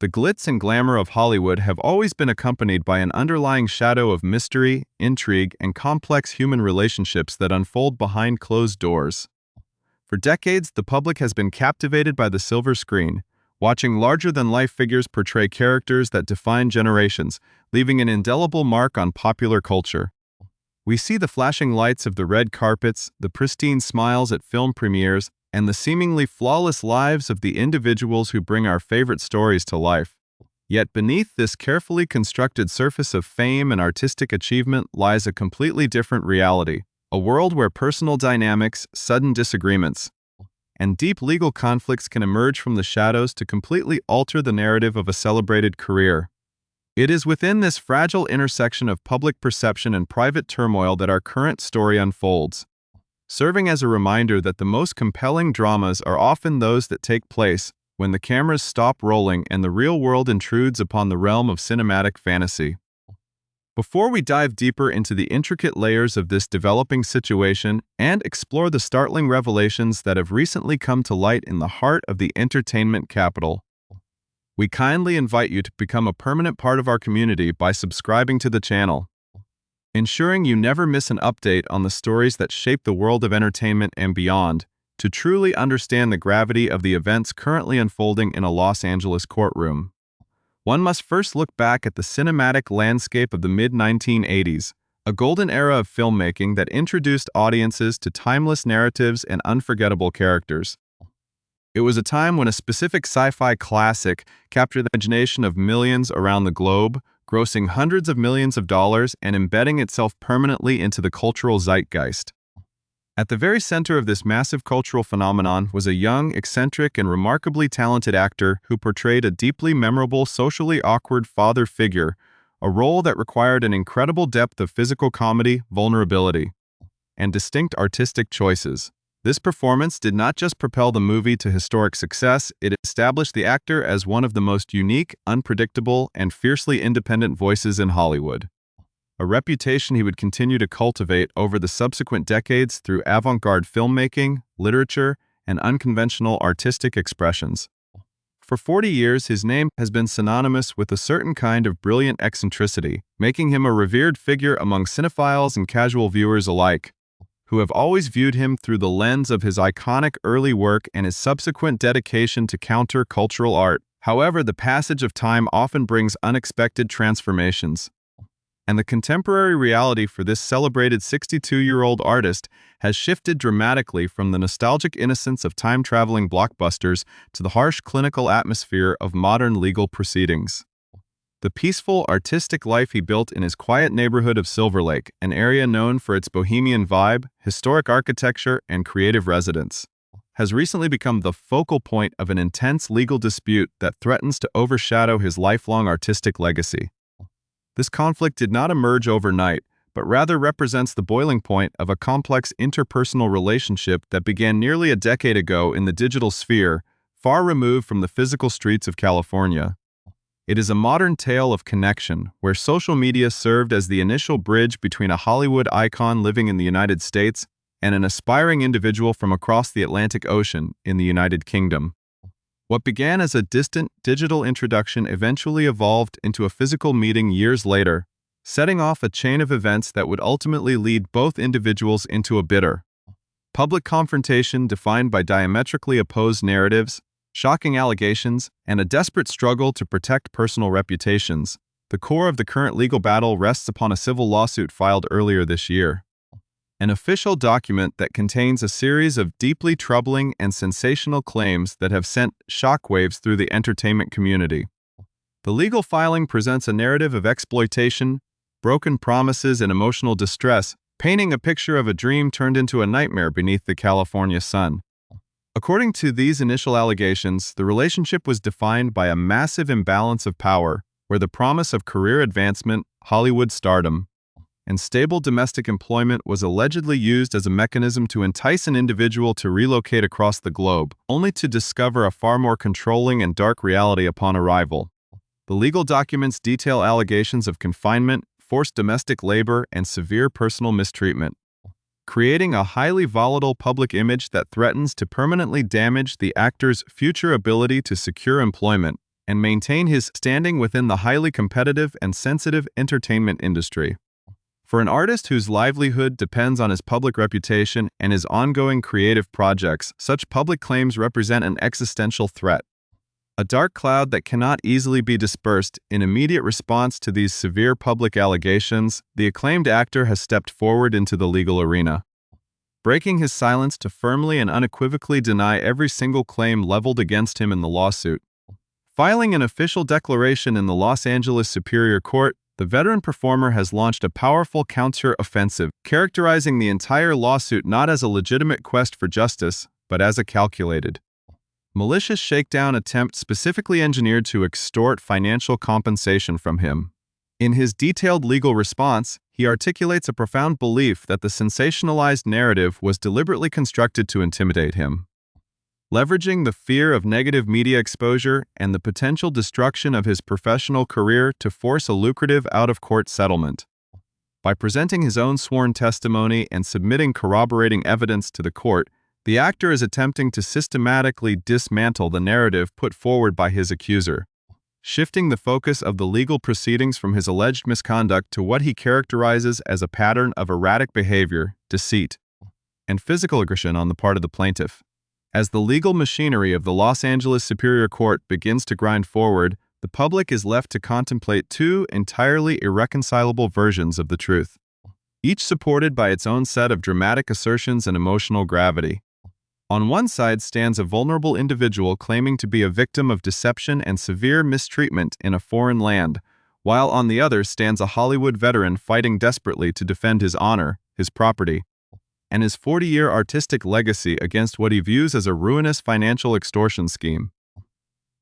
The glitz and glamour of Hollywood have always been accompanied by an underlying shadow of mystery, intrigue, and complex human relationships that unfold behind closed doors. For decades, the public has been captivated by the silver screen, watching larger-than-life figures portray characters that define generations, leaving an indelible mark on popular culture. We see the flashing lights of the red carpets, the pristine smiles at film premieres, and the seemingly flawless lives of the individuals who bring our favorite stories to life. Yet beneath this carefully constructed surface of fame and artistic achievement lies a completely different reality, a world where personal dynamics, sudden disagreements, and deep legal conflicts can emerge from the shadows to completely alter the narrative of a celebrated career. It is within this fragile intersection of public perception and private turmoil that our current story unfolds, serving as a reminder that the most compelling dramas are often those that take place when the cameras stop rolling and the real world intrudes upon the realm of cinematic fantasy. Before we dive deeper into the intricate layers of this developing situation and explore the startling revelations that have recently come to light in the heart of the entertainment capital, we kindly invite you to become a permanent part of our community by subscribing to the channel, ensuring you never miss an update on the stories that shape the world of entertainment and beyond. To truly understand the gravity of the events currently unfolding in a Los Angeles courtroom, one must first look back at the cinematic landscape of the mid-1980s, a golden era of filmmaking that introduced audiences to timeless narratives and unforgettable characters. It was a time when a specific sci-fi classic captured the imagination of millions around the globe, grossing hundreds of millions of dollars and embedding itself permanently into the cultural zeitgeist. At the very center of this massive cultural phenomenon was a young, eccentric, and remarkably talented actor who portrayed a deeply memorable, socially awkward father figure, a role that required an incredible depth of physical comedy, vulnerability, and distinct artistic choices. This performance did not just propel the movie to historic success, it established the actor as one of the most unique, unpredictable, and fiercely independent voices in Hollywood, a reputation he would continue to cultivate over the subsequent decades through avant-garde filmmaking, literature, and unconventional artistic expressions. For 40 years, his name has been synonymous with a certain kind of brilliant eccentricity, making him a revered figure among cinephiles and casual viewers alike, who have always viewed him through the lens of his iconic early work and his subsequent dedication to counter-cultural art. However, the passage of time often brings unexpected transformations, and the contemporary reality for this celebrated 62-year-old artist has shifted dramatically from the nostalgic innocence of time-traveling blockbusters to the harsh clinical atmosphere of modern legal proceedings. The peaceful, artistic life he built in his quiet neighborhood of Silver Lake, an area known for its bohemian vibe, historic architecture, and creative residents, has recently become the focal point of an intense legal dispute that threatens to overshadow his lifelong artistic legacy. This conflict did not emerge overnight, but rather represents the boiling point of a complex interpersonal relationship that began nearly a decade ago in the digital sphere, far removed from the physical streets of California. It is a modern tale of connection, where social media served as the initial bridge between a Hollywood icon living in the United States and an aspiring individual from across the Atlantic Ocean in the United Kingdom. What began as a distant digital introduction eventually evolved into a physical meeting years later, setting off a chain of events that would ultimately lead both individuals into a bitter public confrontation defined by diametrically opposed narratives, shocking allegations, and a desperate struggle to protect personal reputations. The core of the current legal battle rests upon a civil lawsuit filed earlier this year, an official document that contains a series of deeply troubling and sensational claims that have sent shockwaves through the entertainment community. The legal filing presents a narrative of exploitation, broken promises, and emotional distress, painting a picture of a dream turned into a nightmare beneath the California sun. According to these initial allegations, the relationship was defined by a massive imbalance of power, where the promise of career advancement, Hollywood stardom, and stable domestic employment was allegedly used as a mechanism to entice an individual to relocate across the globe, only to discover a far more controlling and dark reality upon arrival. The legal documents detail allegations of confinement, forced domestic labor, and severe personal mistreatment, creating a highly volatile public image that threatens to permanently damage the actor's future ability to secure employment. and maintain his standing within the highly competitive and sensitive entertainment industry. For an artist whose livelihood depends on his public reputation and his ongoing creative projects, such public claims represent an existential threat. A dark cloud that cannot easily be dispersed. In immediate response to these severe public allegations, the acclaimed actor has stepped forward into the legal arena, breaking his silence to firmly and unequivocally deny every single claim leveled against him in the lawsuit. Filing an official declaration in the Los Angeles Superior Court, the veteran performer has launched a powerful counter-offensive, characterizing the entire lawsuit not as a legitimate quest for justice, but as a calculated, malicious shakedown attempt specifically engineered to extort financial compensation from him. In his detailed legal response, he articulates a profound belief that the sensationalized narrative was deliberately constructed to intimidate him, leveraging the fear of negative media exposure and the potential destruction of his professional career to force a lucrative out-of-court settlement. By presenting his own sworn testimony and submitting corroborating evidence to the court, the actor is attempting to systematically dismantle the narrative put forward by his accuser, shifting the focus of the legal proceedings from his alleged misconduct to what he characterizes as a pattern of erratic behavior, deceit, and physical aggression on the part of the plaintiff. As the legal machinery of the Los Angeles Superior Court begins to grind forward, the public is left to contemplate two entirely irreconcilable versions of the truth, each supported by its own set of dramatic assertions and emotional gravity. On one side stands a vulnerable individual claiming to be a victim of deception and severe mistreatment in a foreign land, while on the other stands a Hollywood veteran fighting desperately to defend his honor, his property, and his 40-year artistic legacy against what he views as a ruinous financial extortion scheme.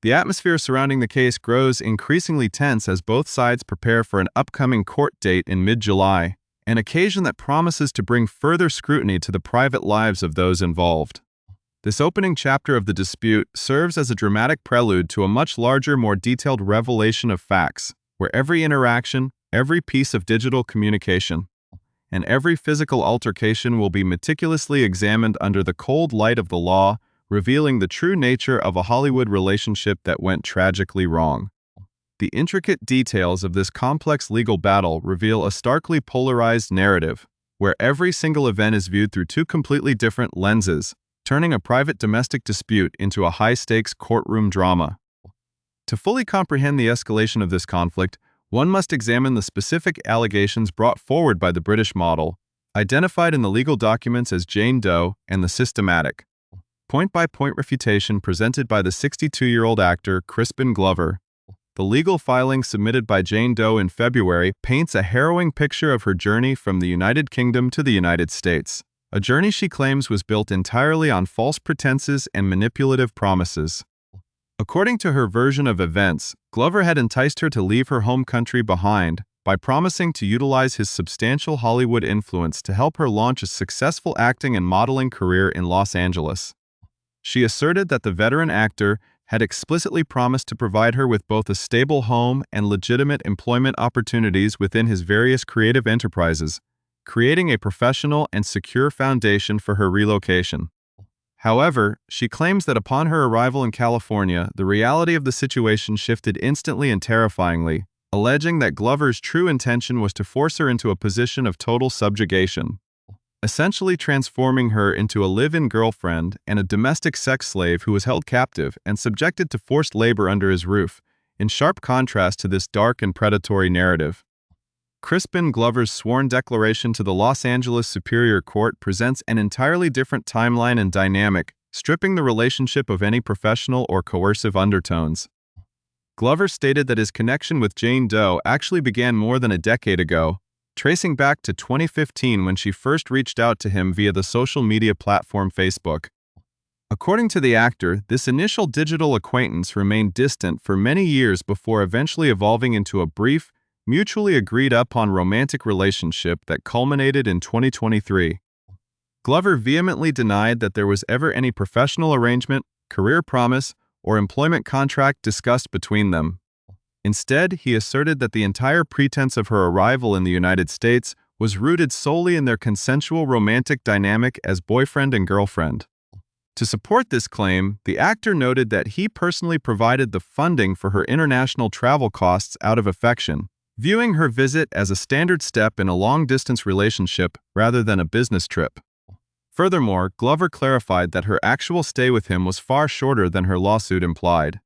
The atmosphere surrounding the case grows increasingly tense as both sides prepare for an upcoming court date in mid-July, an occasion that promises to bring further scrutiny to the private lives of those involved. This opening chapter of the dispute serves as a dramatic prelude to a much larger, more detailed revelation of facts, where every interaction, every piece of digital communication, and every physical altercation will be meticulously examined under the cold light of the law, revealing the true nature of a Hollywood relationship that went tragically wrong. The intricate details of this complex legal battle reveal a starkly polarized narrative, where every single event is viewed through two completely different lenses, turning a private domestic dispute into a high-stakes courtroom drama. To fully comprehend the escalation of this conflict, one must examine the specific allegations brought forward by the British model, identified in the legal documents as Jane Doe, and the systematic, point-by-point refutation presented by the 62-year-old actor Crispin Glover. The legal filing submitted by Jane Doe in February paints a harrowing picture of her journey from the United Kingdom to the United States, a journey she claims was built entirely on false pretenses and manipulative promises. According to her version of events, Glover had enticed her to leave her home country behind by promising to utilize his substantial Hollywood influence to help her launch a successful acting and modeling career in Los Angeles. She asserted that the veteran actor had explicitly promised to provide her with both a stable home and legitimate employment opportunities within his various creative enterprises, creating a professional and secure foundation for her relocation. However, she claims that upon her arrival in California, the reality of the situation shifted instantly and terrifyingly, alleging that Glover's true intention was to force her into a position of total subjugation, essentially transforming her into a live-in girlfriend and a domestic sex slave who was held captive and subjected to forced labor under his roof, in sharp contrast to this dark and predatory narrative. Crispin Glover's sworn declaration to the Los Angeles Superior Court presents an entirely different timeline and dynamic, stripping the relationship of any professional or coercive undertones. Glover stated that his connection with Jane Doe actually began more than a decade ago, tracing back to 2015 when she first reached out to him via the social media platform Facebook. According to the actor, this initial digital acquaintance remained distant for many years before eventually evolving into a brief, mutually agreed-upon romantic relationship that culminated in 2023. Glover vehemently denied that there was ever any professional arrangement, career promise, or employment contract discussed between them. Instead, he asserted that the entire pretense of her arrival in the United States was rooted solely in their consensual romantic dynamic as boyfriend and girlfriend. To support this claim, the actor noted that he personally provided the funding for her international travel costs out of affection, viewing her visit as a standard step in a long-distance relationship rather than a business trip. Furthermore, Glover clarified that her actual stay with him was far shorter than her lawsuit implied,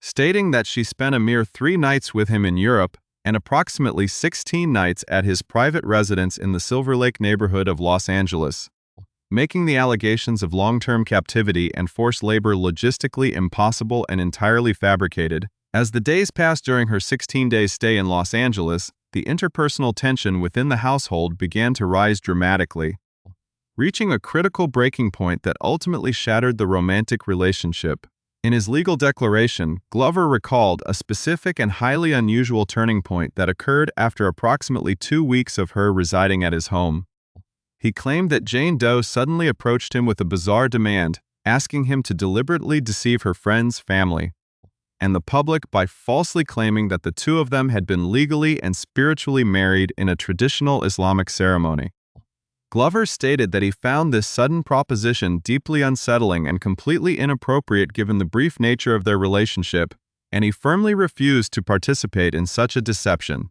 stating that she spent a mere 3 nights with him in Europe and approximately 16 nights at his private residence in the Silver Lake neighborhood of Los Angeles, making the allegations of long-term captivity and forced labor logistically impossible and entirely fabricated. As the days passed during her 16-day stay in Los Angeles, the interpersonal tension within the household began to rise dramatically, reaching a critical breaking point that ultimately shattered the romantic relationship. In his legal declaration, Glover recalled a specific and highly unusual turning point that occurred after approximately 2 weeks of her residing at his home. He claimed that Jane Doe suddenly approached him with a bizarre demand, asking him to deliberately deceive her friends, family, and the public by falsely claiming that the two of them had been legally and spiritually married in a traditional Islamic ceremony. Glover stated that he found this sudden proposition deeply unsettling and completely inappropriate given the brief nature of their relationship, and he firmly refused to participate in such a deception.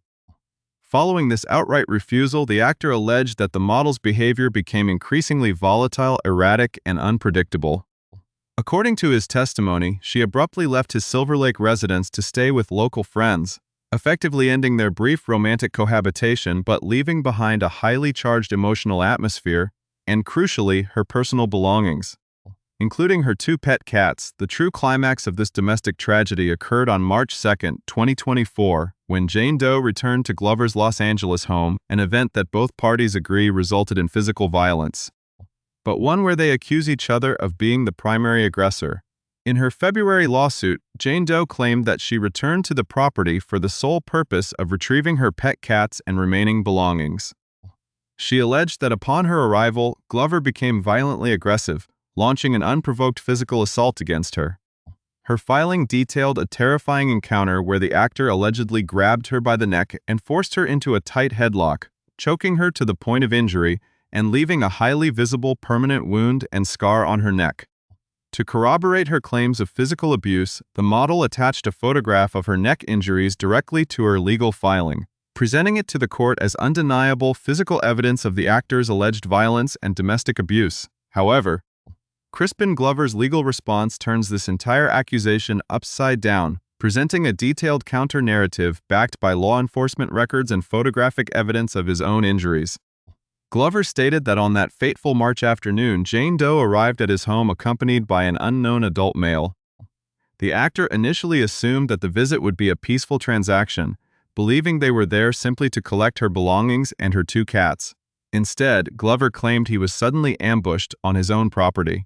Following this outright refusal, the actor alleged that the model's behavior became increasingly volatile, erratic, and unpredictable. According to his testimony, she abruptly left his Silver Lake residence to stay with local friends, effectively ending their brief romantic cohabitation but leaving behind a highly charged emotional atmosphere and, crucially, her personal belongings, including her 2 pet cats. The true climax of this domestic tragedy occurred on March 2, 2024, when Jane Doe returned to Glover's Los Angeles home, an event that both parties agree resulted in physical violence, but one where they accuse each other of being the primary aggressor. In her February lawsuit, Jane Doe claimed that she returned to the property for the sole purpose of retrieving her pet cats and remaining belongings. She alleged that upon her arrival, Glover became violently aggressive, launching an unprovoked physical assault against her. Her filing detailed a terrifying encounter where the actor allegedly grabbed her by the neck and forced her into a tight headlock, choking her to the point of injury and leaving a highly visible permanent wound and scar on her neck. To corroborate her claims of physical abuse, the model attached a photograph of her neck injuries directly to her legal filing, presenting it to the court as undeniable physical evidence of the actor's alleged violence and domestic abuse. However, Crispin Glover's legal response turns this entire accusation upside down, presenting a detailed counter-narrative backed by law enforcement records and photographic evidence of his own injuries. Glover stated that on that fateful March afternoon, Jane Doe arrived at his home accompanied by an unknown adult male. The actor initially assumed that the visit would be a peaceful transaction, believing they were there simply to collect her belongings and her 2 cats. Instead, Glover claimed he was suddenly ambushed on his own property.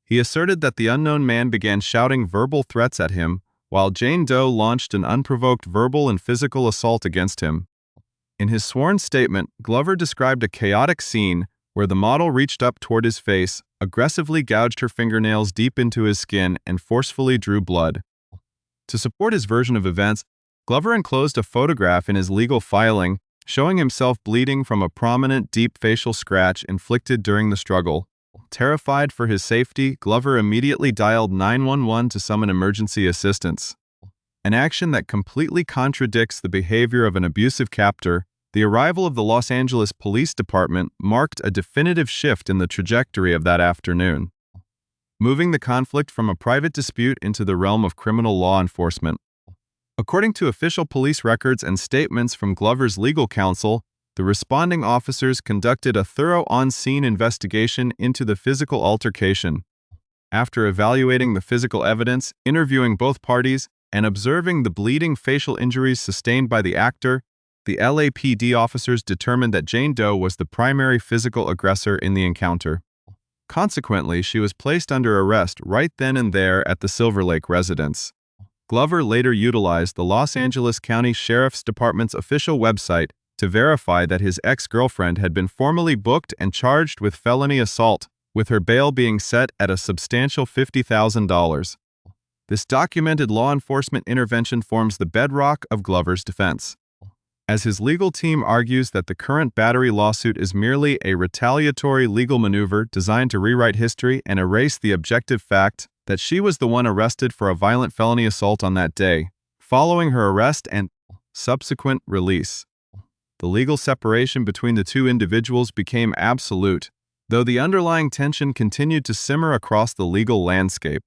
He asserted that the unknown man began shouting verbal threats at him, while Jane Doe launched an unprovoked verbal and physical assault against him. In his sworn statement, Glover described a chaotic scene where the model reached up toward his face, aggressively gouged her fingernails deep into his skin, and forcefully drew blood. To support his version of events, Glover enclosed a photograph in his legal filing, showing himself bleeding from a prominent, deep facial scratch inflicted during the struggle. Terrified for his safety, Glover immediately dialed 911 to summon emergency assistance. An action that completely contradicts the behavior of an abusive captor. The arrival of the Los Angeles Police Department marked a definitive shift in the trajectory of that afternoon, moving the conflict from a private dispute into the realm of criminal law enforcement. According to official police records and statements from Glover's legal counsel, the responding officers conducted a thorough on-scene investigation into the physical altercation. After evaluating the physical evidence, interviewing both parties, and observing the bleeding facial injuries sustained by the actor, the LAPD officers determined that Jane Doe was the primary physical aggressor in the encounter. Consequently, she was placed under arrest right then and there at the Silver Lake residence. Glover later utilized the Los Angeles County Sheriff's Department's official website to verify that his ex-girlfriend had been formally booked and charged with felony assault, with her bail being set at a substantial $50,000. This documented law enforcement intervention forms the bedrock of Glover's defense. as his legal team argues that the current battery lawsuit is merely a retaliatory legal maneuver designed to rewrite history and erase the objective fact that she was the one arrested for a violent felony assault on that day, following her arrest and subsequent release. The legal separation between the two individuals became absolute, though the underlying tension continued to simmer across the legal landscape.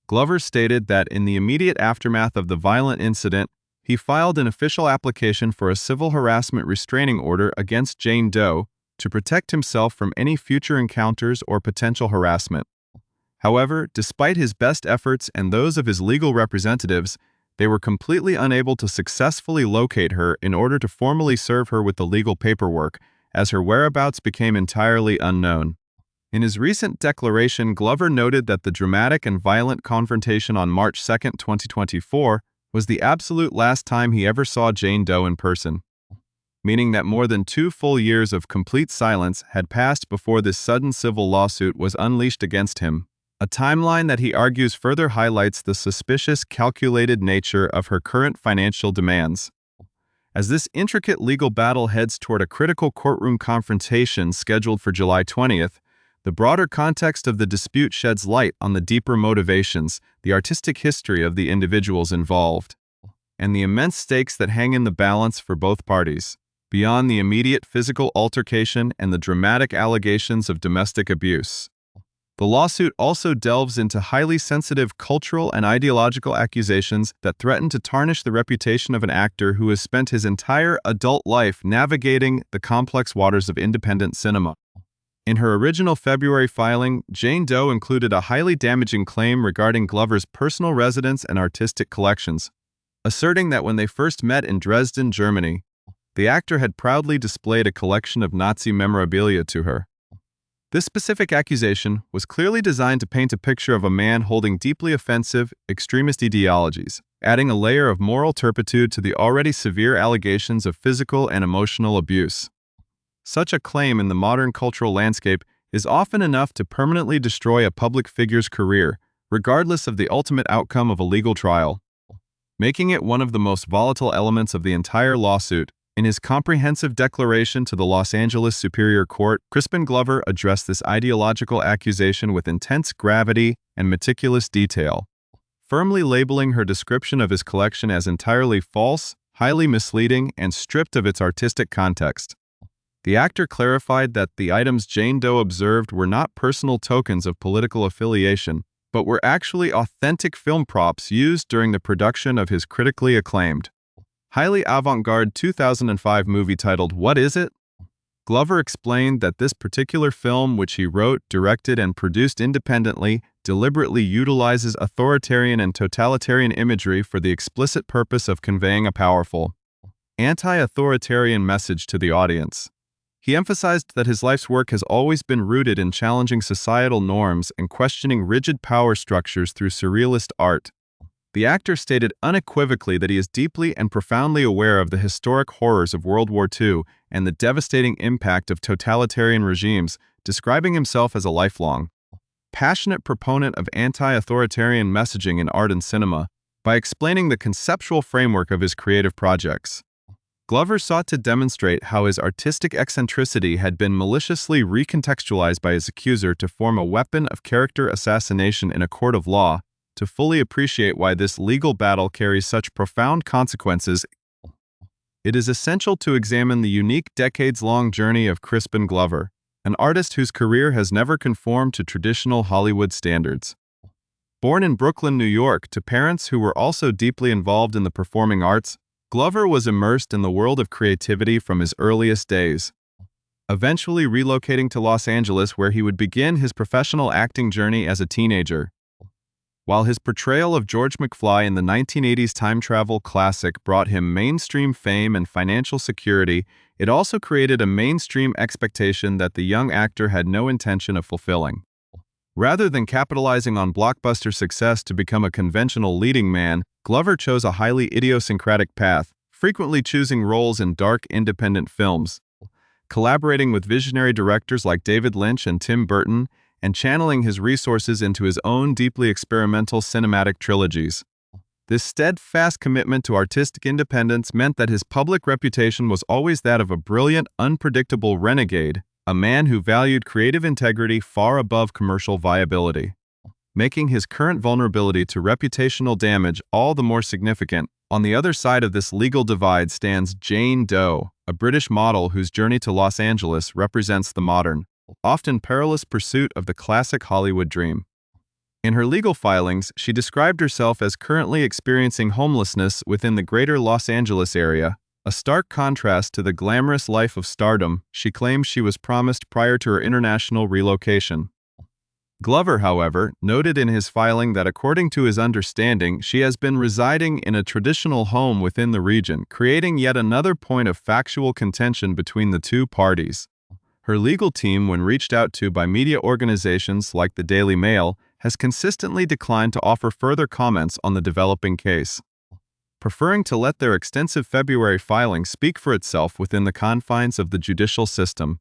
Glover stated that in the immediate aftermath of the violent incident, he filed an official application for a civil harassment restraining order against Jane Doe to protect himself from any future encounters or potential harassment. However, despite his best efforts and those of his legal representatives, they were completely unable to successfully locate her in order to formally serve her with the legal paperwork, as her whereabouts became entirely unknown. In his recent declaration, Glover noted that the dramatic and violent confrontation on March 2, 2024, was the absolute last time he ever saw Jane Doe in person, meaning that more than 2 full years of complete silence had passed before this sudden civil lawsuit was unleashed against him, a timeline that he argues further highlights the suspicious, calculated nature of her current financial demands. As this intricate legal battle heads toward a critical courtroom confrontation scheduled for July 20th, the broader context of the dispute sheds light on the deeper motivations, the artistic history of the individuals involved, and the immense stakes that hang in the balance for both parties, beyond the immediate physical altercation and the dramatic allegations of domestic abuse. The lawsuit also delves into highly sensitive cultural and ideological accusations that threaten to tarnish the reputation of an actor who has spent his entire adult life navigating the complex waters of independent cinema. In her original February filing, Jane Doe included a highly damaging claim regarding Glover's personal residence and artistic collections, asserting that when they first met in Dresden, Germany, the actor had proudly displayed a collection of Nazi memorabilia to her. This specific accusation was clearly designed to paint a picture of a man holding deeply offensive, extremist ideologies, adding a layer of moral turpitude to the already severe allegations of physical and emotional abuse. Such a claim in the modern cultural landscape is often enough to permanently destroy a public figure's career, regardless of the ultimate outcome of a legal trial, making it one of the most volatile elements of the entire lawsuit. In his comprehensive declaration to the Los Angeles Superior Court, Crispin Glover addressed this ideological accusation with intense gravity and meticulous detail, firmly labeling her description of his collection as entirely false, highly misleading, and stripped of its artistic context. The actor clarified that the items Jane Doe observed were not personal tokens of political affiliation, but were actually authentic film props used during the production of his critically acclaimed, highly avant-garde 2005 movie titled What Is It? Glover explained that this particular film, which he wrote, directed, and produced independently, deliberately utilizes authoritarian and totalitarian imagery for the explicit purpose of conveying a powerful, anti-authoritarian message to the audience. He emphasized that his life's work has always been rooted in challenging societal norms and questioning rigid power structures through surrealist art. The actor stated unequivocally that he is deeply and profoundly aware of the historic horrors of World War II and the devastating impact of totalitarian regimes, describing himself as a lifelong, passionate proponent of anti-authoritarian messaging in art and cinema, by explaining the conceptual framework of his creative projects. Glover sought to demonstrate how his artistic eccentricity had been maliciously recontextualized by his accuser to form a weapon of character assassination in a court of law. To fully appreciate why this legal battle carries such profound consequences, it is essential to examine the unique decades-long journey of Crispin Glover, an artist whose career has never conformed to traditional Hollywood standards. Born in Brooklyn, New York, to parents who were also deeply involved in the performing arts, Glover was immersed in the world of creativity from his earliest days, eventually relocating to Los Angeles where he would begin his professional acting journey as a teenager. While his portrayal of George McFly in the 1980s time travel classic brought him mainstream fame and financial security, it also created a mainstream expectation that the young actor had no intention of fulfilling. Rather than capitalizing on blockbuster success to become a conventional leading man, Glover chose a highly idiosyncratic path, frequently choosing roles in dark, independent films, collaborating with visionary directors like David Lynch and Tim Burton, and channeling his resources into his own deeply experimental cinematic trilogies. This steadfast commitment to artistic independence meant that his public reputation was always that of a brilliant, unpredictable renegade, a man who valued creative integrity far above commercial viability, making his current vulnerability to reputational damage all the more significant. On the other side of this legal divide stands Jane Doe, a British model whose journey to Los Angeles represents the modern, often perilous pursuit of the classic Hollywood dream. In her legal filings, she described herself as currently experiencing homelessness within the greater Los Angeles area, a stark contrast to the glamorous life of stardom she claims she was promised prior to her international relocation. Glover, however, noted in his filing that according to his understanding, she has been residing in a traditional home within the region, creating yet another point of factual contention between the two parties. Her legal team, when reached out to by media organizations like the Daily Mail, has consistently declined to offer further comments on the developing case, preferring to let their extensive February filing speak for itself within the confines of the judicial system.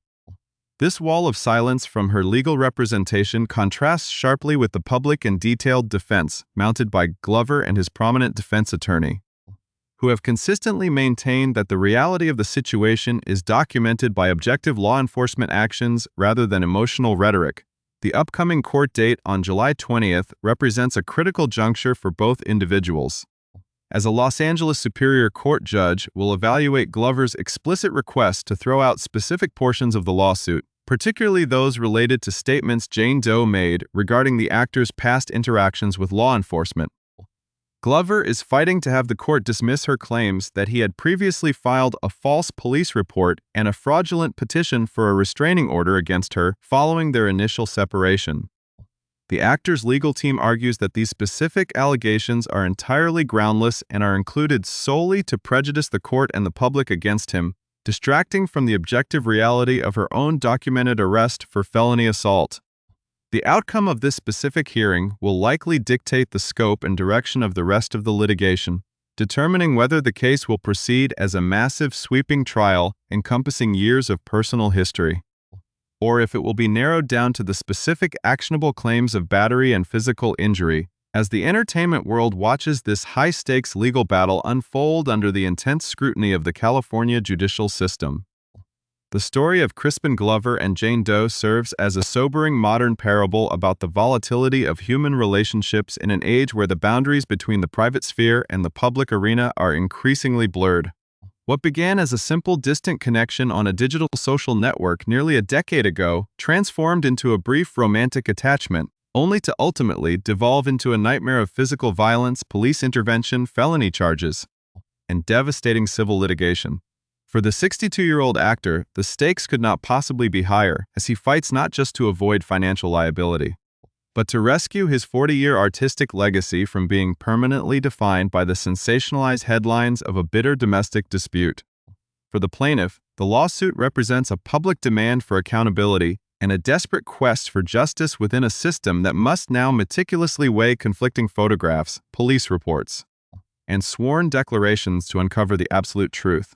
This wall of silence from her legal representation contrasts sharply with the public and detailed defense mounted by Glover and his prominent defense attorney, who have consistently maintained that the reality of the situation is documented by objective law enforcement actions rather than emotional rhetoric. The upcoming court date on July 20th represents a critical juncture for both individuals, as a Los Angeles Superior Court judge will evaluate Glover's explicit request to throw out specific portions of the lawsuit, particularly those related to statements Jane Doe made regarding the actor's past interactions with law enforcement. Glover is fighting to have the court dismiss her claims that he had previously filed a false police report and a fraudulent petition for a restraining order against her following their initial separation. The actor's legal team argues that these specific allegations are entirely groundless and are included solely to prejudice the court and the public against him, distracting from the objective reality of her own documented arrest for felony assault. The outcome of this specific hearing will likely dictate the scope and direction of the rest of the litigation, determining whether the case will proceed as a massive sweeping trial encompassing years of personal history, or if it will be narrowed down to the specific actionable claims of battery and physical injury, as the entertainment world watches this high-stakes legal battle unfold under the intense scrutiny of the California judicial system. The story of Crispin Glover and Jane Doe serves as a sobering modern parable about the volatility of human relationships in an age where the boundaries between the private sphere and the public arena are increasingly blurred. What began as a simple distant connection on a digital social network nearly a decade ago transformed into a brief romantic attachment, only to ultimately devolve into a nightmare of physical violence, police intervention, felony charges, and devastating civil litigation. For the 62-year-old actor, the stakes could not possibly be higher, as he fights not just to avoid financial liability, but to rescue his 40-year artistic legacy from being permanently defined by the sensationalized headlines of a bitter domestic dispute. For the plaintiff, the lawsuit represents a public demand for accountability and a desperate quest for justice within a system that must now meticulously weigh conflicting photographs, police reports, and sworn declarations to uncover the absolute truth.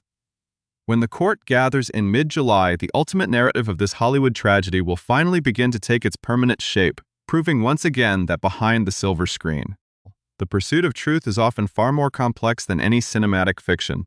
When the court gathers in mid-July, the ultimate narrative of this Hollywood tragedy will finally begin to take its permanent shape, proving once again that behind the silver screen, the pursuit of truth is often far more complex than any cinematic fiction.